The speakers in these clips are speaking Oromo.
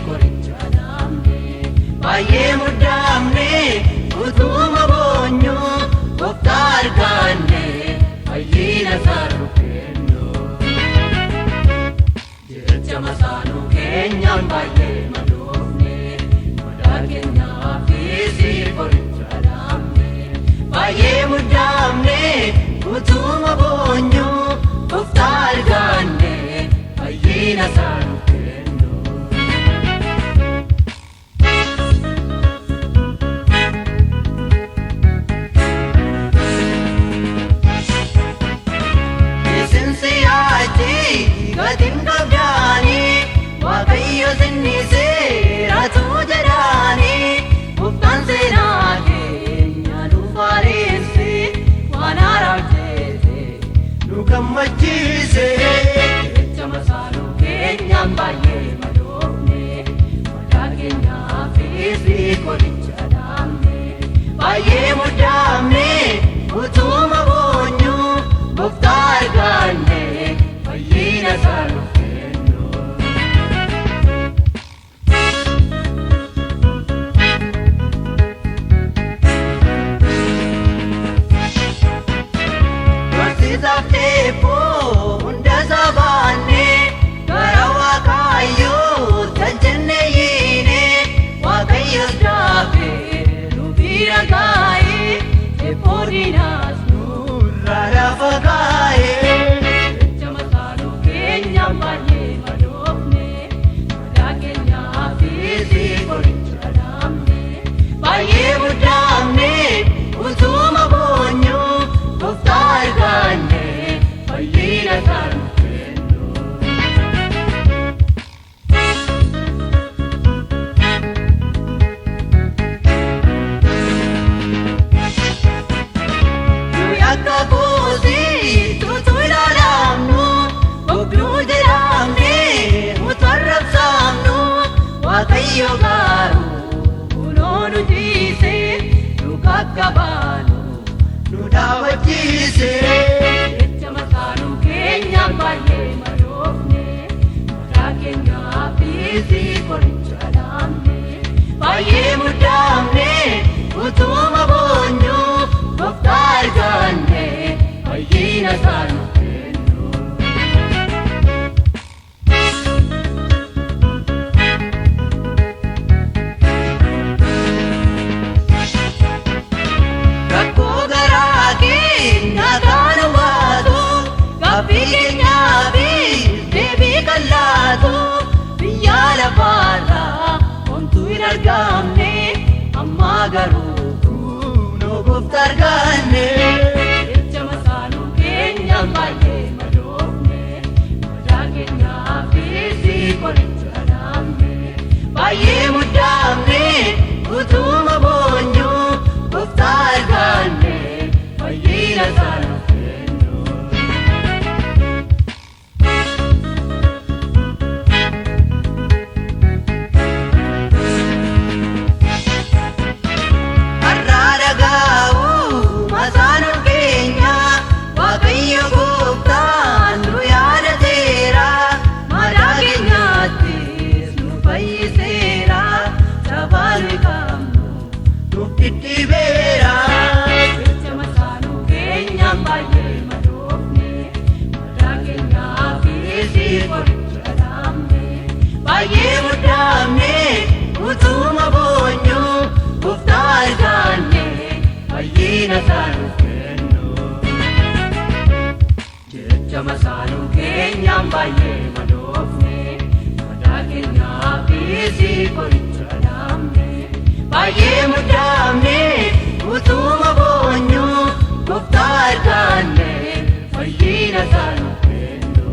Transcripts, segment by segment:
qoricha dhaabne baay'ee muddamne utuma boonyu gooftaa arganne fayyina sarru kennu jecha masaanuu keenyaan baay'ee madoofne madaa keenyaafis qoricha dhaabne baay'ee muddamne utuma boonyu gooftaa arganne fayyina sarru kennu. Isinsiyaati gatiin qabdaani waaqayyo sinniseeratu jedhaani gooftaan seenaa keenya nu faareesse waan haaraaf jedhe nu gammachiise jecha masaanuu keenyaan baay'ee madoofne madaa keenyaafis qoricha dhaabne baay'ee muddamne utuma boonyu gooftaa arganne fayyina sarru kennu. Barsiisaaf deeboo hunda sabaanne gara waaqayyoo jajjannee yiine waaqayyoos daafee nu bira gaa'ee deeboo diinaas nurraa lafa gaa'ee jecha masaanuu keenyaan baay'ee madoofne madaa keenyaafis qoricha dhaabne baay'ee muddamne utuma boonyu gooftaa arganne fayyina sarru kennu. Nuyi akka kuusii tuutuu ilaalamnu gogluu jedhamne utuu arrabsamnu waaqayyo garuu kunoo nu dhiise nu kakkabaanu nu dhaabachiise jecha masaanuu keenyaan baay'ee madoofne madaa keenyaafis qoricha dhaabne baay'ee muddamne utuma boonyu gooftaa arganne fayyina sarru kennu. Rakkoo garaa keenya kan hubatu gaaffii keenyaafis deebii kan laatu biyya lafaarraa homtuu hin argamne amma garuu kunoo gooftaa arganne jecha masaanuu keenyaan baay'ee madoofne madaa keenyaafis qoricha dhaabne baay'ee muddamne utuma boonyu gooftaa arganne fayyina sarru kennu. Har'aa dhagaa'uu masaanuu keenya waaqayyo gooftaan nu yaadateera madaa keenyaattis nu fayyiseera sabaa nuyi qabnu nuuf dhidhiibeera jecha masaanuu keenyaan baay'ee madoofne madaa keenyaafis qoricha dhaabne baay'ee muddamne utuma boonyu gooftaa arganne fayyina sarru kennu. Jecha masaanuu keenyaan baay'ee madoofne madaa keenyaafis qoricha dhaabne baay'ee muddamne utuma boonyu gooftaa arganne fayyina sarru kennu.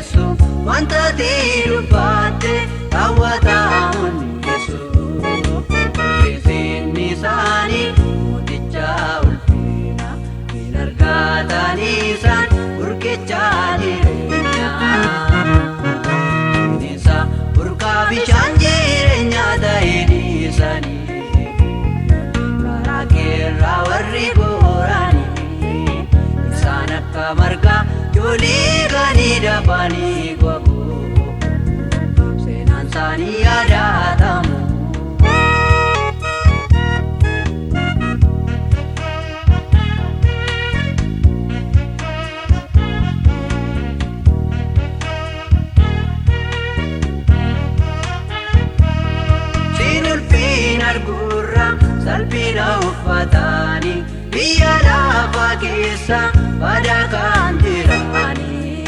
Yesu wanta tirubate awata Yesu Nisani muticha ulfina inargata nisan urkicha jirenya nisa urka bishan jirenya daini sani karakera warri gorani sanakka marga joli gani dabani gogo senan sani adatamu Salpina uffatani biyya lafa keessa badakaan jirani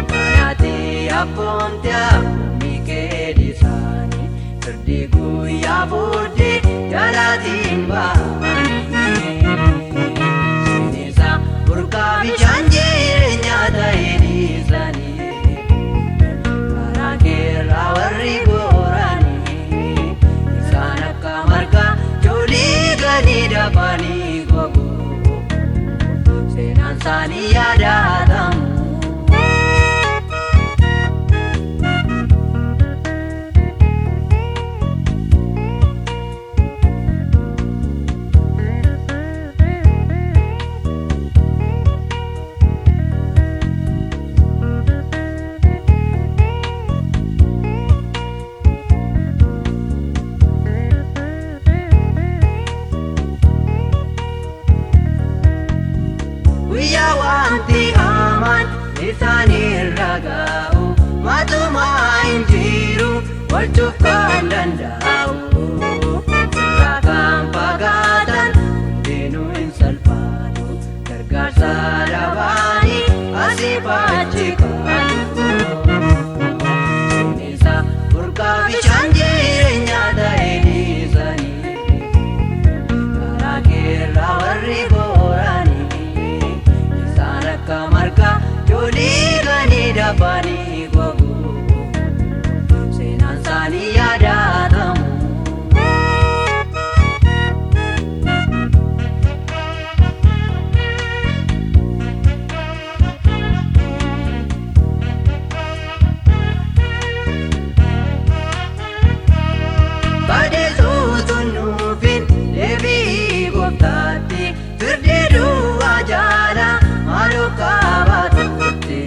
Kanati abboomte abboommi keedisani Sirdi guyyaa booddee jalaatiin bahani Sinisa burqaa bishaan jireenyaa ta'e dhiisani Karaa keerraa warri gorani Isaan akka marga joolii gadi dabanii gogo Seenaan isaanii yaadatamu Wanti aman isaanii raga'u matuma injiru walchuuf kan danda'u Ragaan fagaatan hundinuu hin salphatu gargaarsa dhabaanii asii bachi qabu Sinisa burqaa bishaan jireenyaa ta'e dhiisanii karaa keerraa warri gorani Kamarga joolii gani dabanii gogo Seenaan isaanii yaadatamu Badeesuu tunnuufin deebii gooftaatti firdee duwwaa jaala Kaabatuutti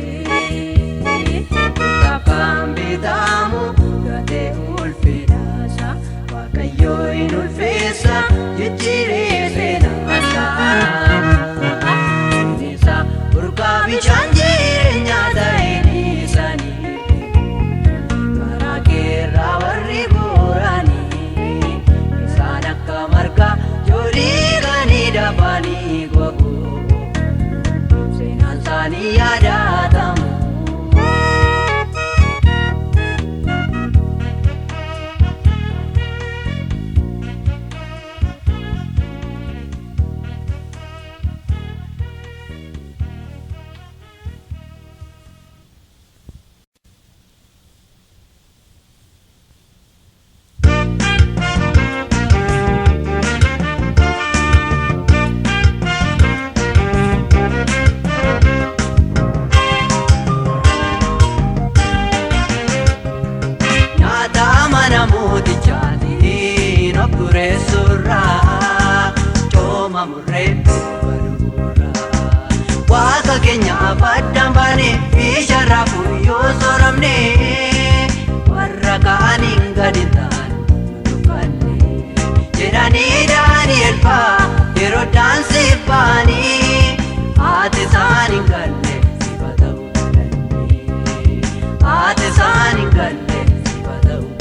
Takkaan bitamu gate ulfinaasa Waaqayyoo hin ulfeessa jijjiiree seenaasa Sinisa burqaa bishaan jireenyaa ta'e dhiisanii Karaa keerraa warri gorani Isaan akka marga joolii gani dabanii gogo Sani yaadatamu Waaqa keenyaaf addaan baanee bishaarraa fuuyyoo sooramne warra kaaniin gadi ta'an dhufanne jedhanii Daani'el faa yeroo daansiif baanii haati isaan hin galle sifa ta'uu galanni haati isaan hin galle sifa ta'uu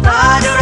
Todo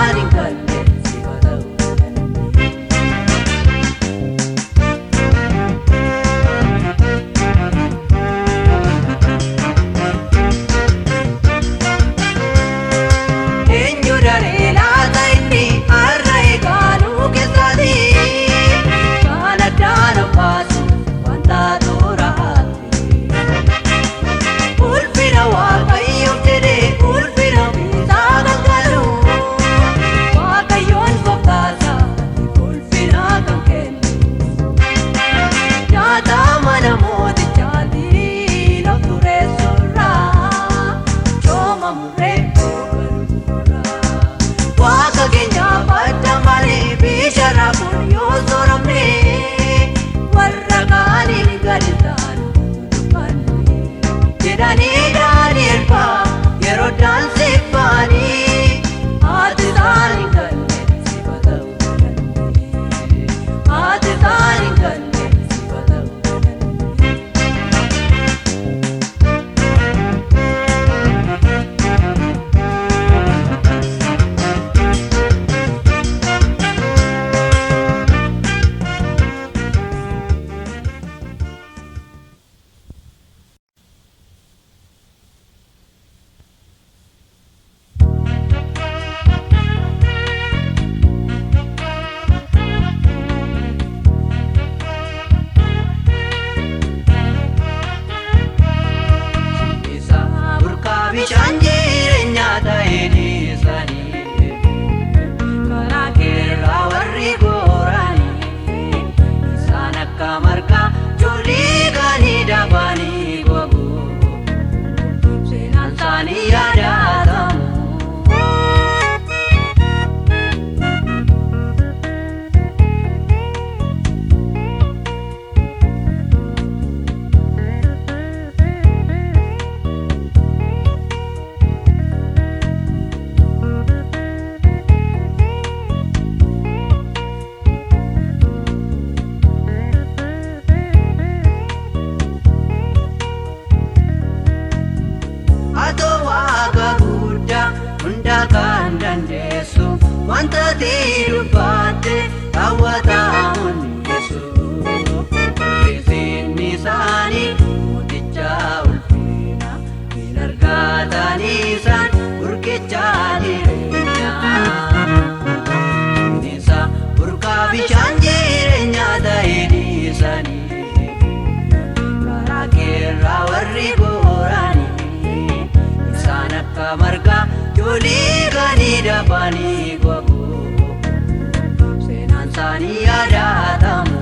isaan hin galle sifa ta'uu Dabani gogu senan sani adatamu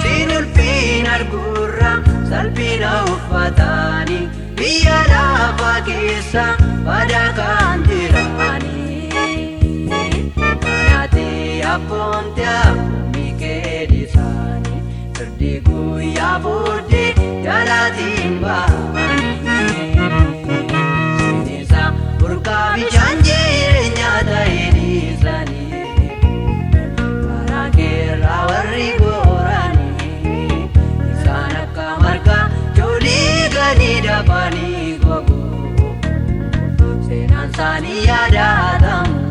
sinul pinar gurra salpina uffatani biya lafa keessa pada kandirani Ponte mike disani terdigu ya budi jalatimba sinisa burka bijanjirnya daini sani para kira warri gorani sana kamarka jodi gani dapani gogu senan sani ada tamu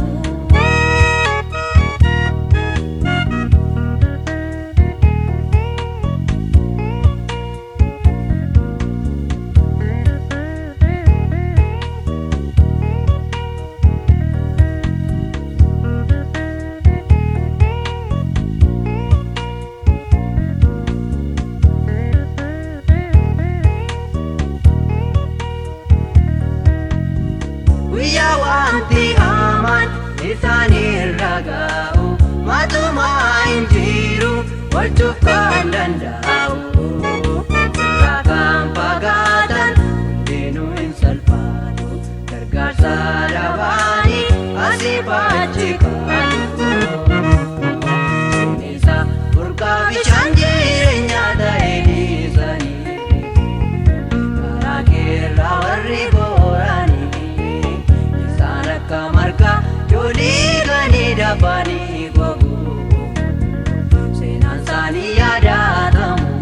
Matuma injiru walcukan dandau rakam pagatan dinuin salpadu tergasa dabani asipacikadu Inisa burka bicanjirnya daini sani karakira warri gorani isana kamarka jodi ganida afaanii gogu seenaan isaanii yaadatamu.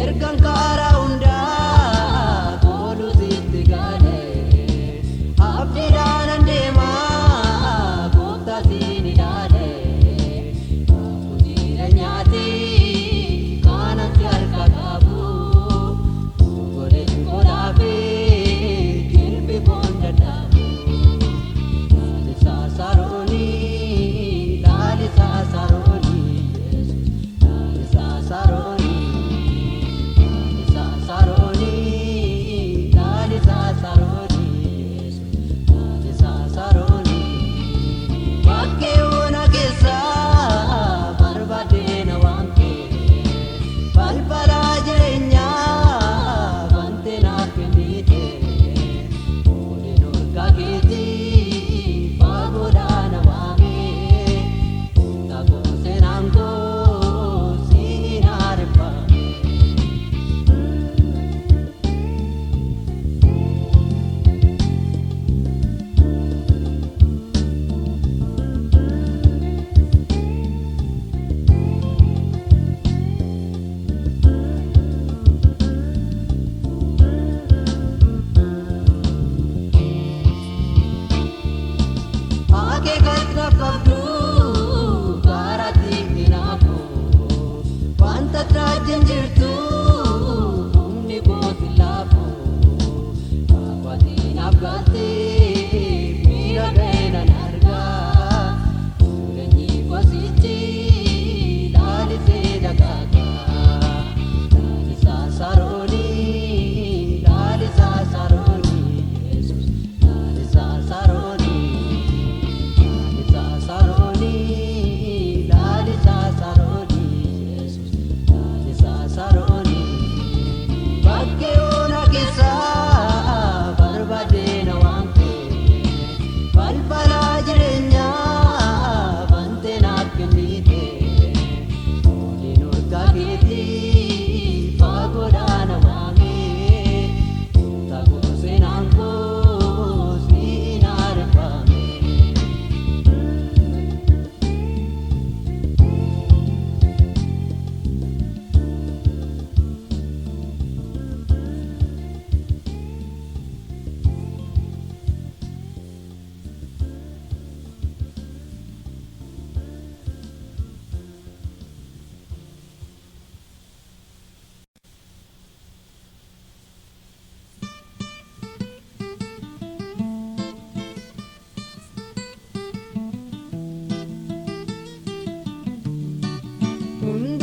ergan karaa hundaa kooluu sitti galee abdiidhaan deemaa gooftaa siin ilaalee kaakuu jireenyaati kanan si harka qabu goleen godhaafee jilbi koon dadhabu laalisaa saroonii laalisaa saroonii Yesuus laalisaa saroonii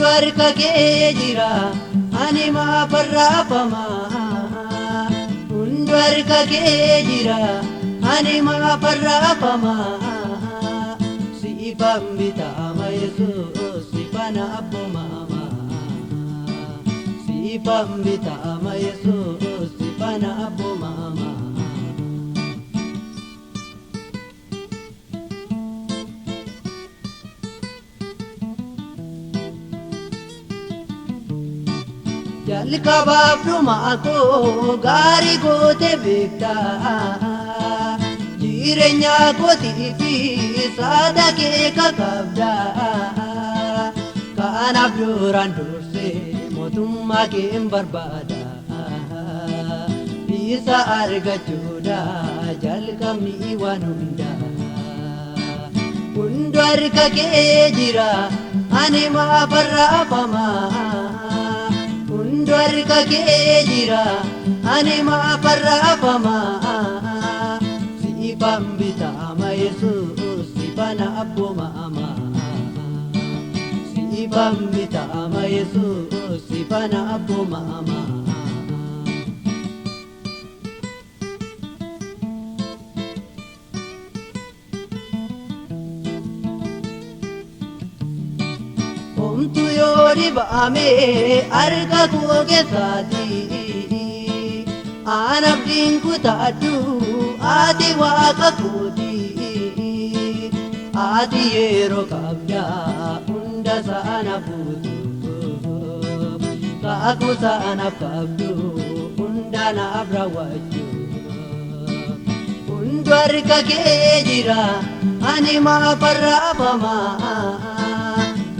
harka kee jira ani maafarraafamaa hundu harka kee jira ani maafarraafamaa siifan bitaama Yesuus siifan abboomamaa siifan bitaama Yesuus siifan abboomamaa jalqabaaf dhumaa koo gaarii goote beekta jireenya kootii fi saada kee kakabda kanaaf duraan dursee mootummaa kee barbaada isa argachuudha jalqabni waan hundaa hundu harka kee jira ani maafarraafamaa hundu harka kee jira ani maafarraafamaa siifan bitaama Yesuus siifan abboomamaa siifan bitaama Yesuus siifan abboomamaa omtu yoo dhibaame harka koo keessaati aan abdiin kutaadhu ati waaqa kooti ati yeroo qabda hunda saana fuutu kaakuu saanaaf qabdu hunda naaf raawwachu hundu harka kee jira ani maafarraafamaa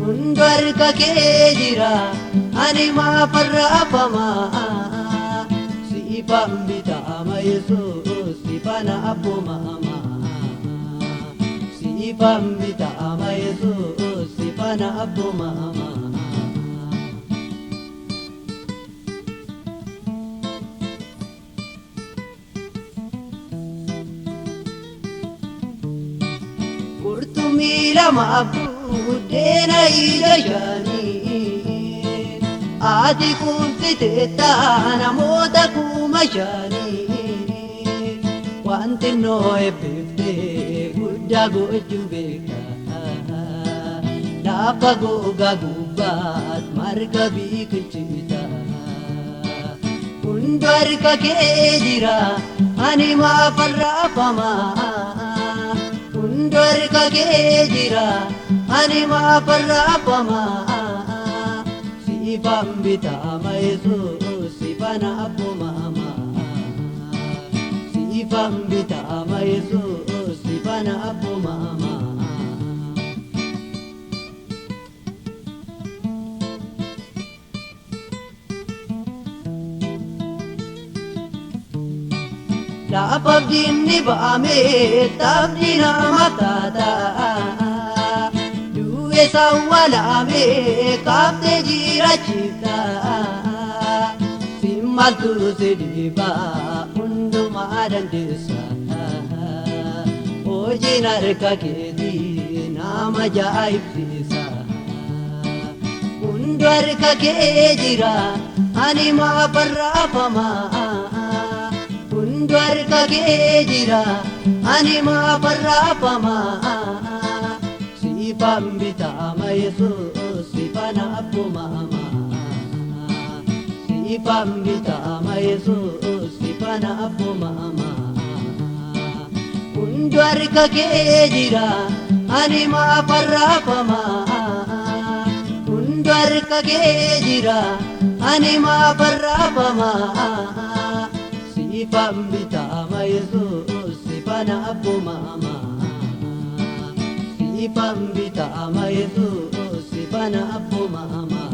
hundu harka kee jira ani maafarraafamaa siifan bitaama Yesuus siifana abboomamaa siifan bitaama Yesuus siifana abboomamaa Kurtumila mabuddena ijashani Ati kumsiteta namoota kumashani Wanti noo'e bifte guddaa gochuu beeka Lafa gogaa gubbaat marga biqilchita Hundi harka kee jira ani maafarraafamaa Hundi harka kee jira ani maafarraafamaa Siifan bitaama Yesuus siifana abboomamaa Siifan bitaama Yesuus siifana abboomamaa Lafa abdiin ba'ame taabni nama taataa Du'e sawwaalame kaaftee jiraachifta Simmaltu si dhiiba hundumaa dandeessa Hojiin harka keetii nama ajaa'ibsiisa Hundi harka kee jira ani maafarraafamaa Hundi harka kee jira ani maafarraafamaa Siifan bitaama Yesuus siifana abboomamaa Siifan bitaama Yesuus siifana abboomamaa Hundi harka kee jira ani maafarraafamaa Hundi harka kee jira ani maafarraafamaa Siifan bitaama Yesuus siifana abboomamaa Siifan bitaama Yesuus siifana abboomamaa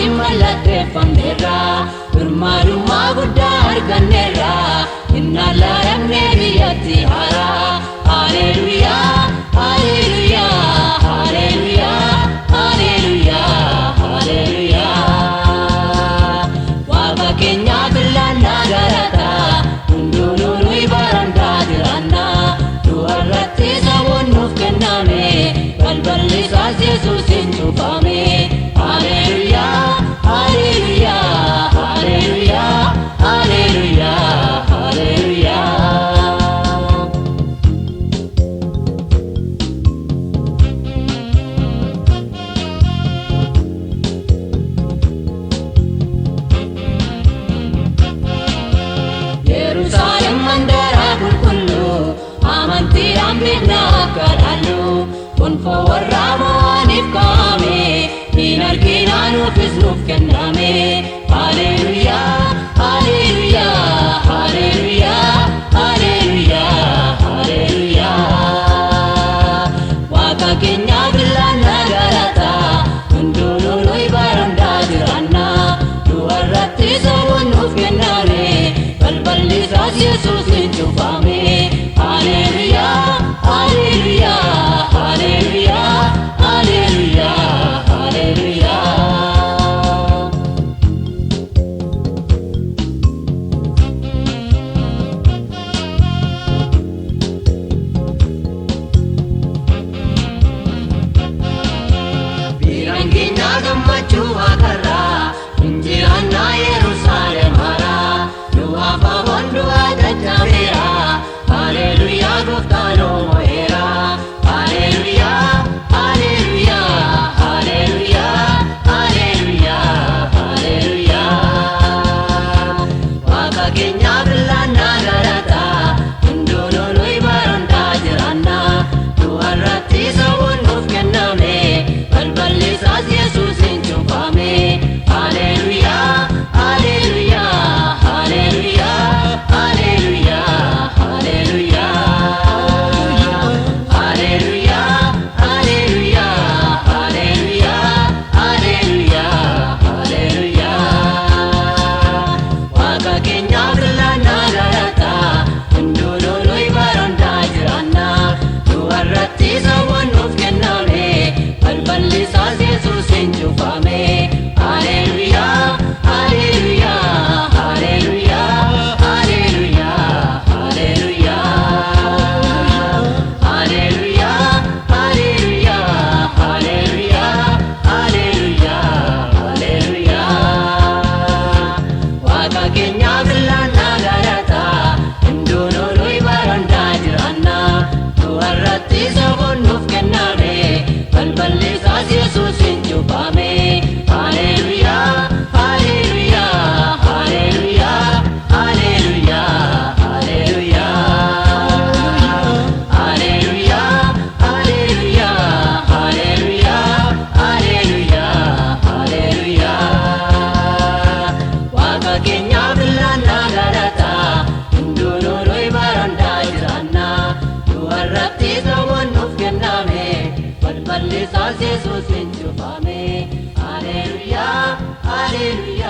Waaqaatiin mallatteeffamneerra birmadummaa guddaa arganneerra innaan laalamnee biyyatti haaraa. Haleluyaa haleluyaa haleluyaa haleluyaa haleluyaa. Waaqa keenya billaannaa galata hunduunuu nuyi barandaa jiraanna du'arratti saawwan nuuf kenname balballi isaas Yesuusin cufame. Haleluyaa haleluyaa haleluyaa haleluyaa haleluyaa. Yerusaalem mandara qulqulluu amantiidhaan beekna akka dhaallu gonfoo warra mo'aniif kaa'ame hin arginaa nuufis nuuf kenname. Haleluyaa haleluyaa haleluyaa haleluyaa haleluyaa. Waaqa keenya billaannaa galata hunduunuu nuyi barandaa jiraanna du'arratti saawwan nuuf kenname balballi isaas Yesuusin cufame. Haleluyaa haleluyaa haleluyaa haleluyaa haleluyaa. Biiraan keenya gammachuu waaqarraa injiraannaa Yerusaalem haaraa du'aaf abaan du'aa jajjabeera. Haleluyaa gooftaan mo'eera. Haleluyaa haleluyaa haleluyaa haleluyaa haleluyaa. Waaqa keenya billaannaa galata hunduunuu nuyi barandaa jiraanna du'arratti saawwan nuuf kenname balballi isaas Yesuusin cufame. Haleluyaa haleluyaa haleluyaa haleluyaa haleluyaa. Haleluyaa haleluyaa haleluyaa haleluyaa haleluyaa. Waaqa keenya billaannaa galata hunduunuu nuyi barandaa jiraanna du'arratti saawwan nuuf kenname balballi isaas Yesuusin cufame. Haleluyaa haleluyaa haleluyaa haleluyaa haleluyaa. Haleluyaa haleluyaa haleluyaa haleluyaa haleluyaa. Waaqa keenya billaannaa galata hunduunuu nuyi barandaa jiraanna du'arratti saawwan nuuf kenname balballi isaas Yesuusin cufame. Haleluyaa haleluyaa haleluyaa haleluyaa haleluyaa. Haleluyaa haleluyaa haleluyaa haleluyaa haleluyaa. Waaqa keenya billaannaa galata hunduunuu nuyi barandaa jiraanna du'arratti saawwan nuuf kenname balballi isaas Yesuusin cufame. Haleluyaa haleluyaa.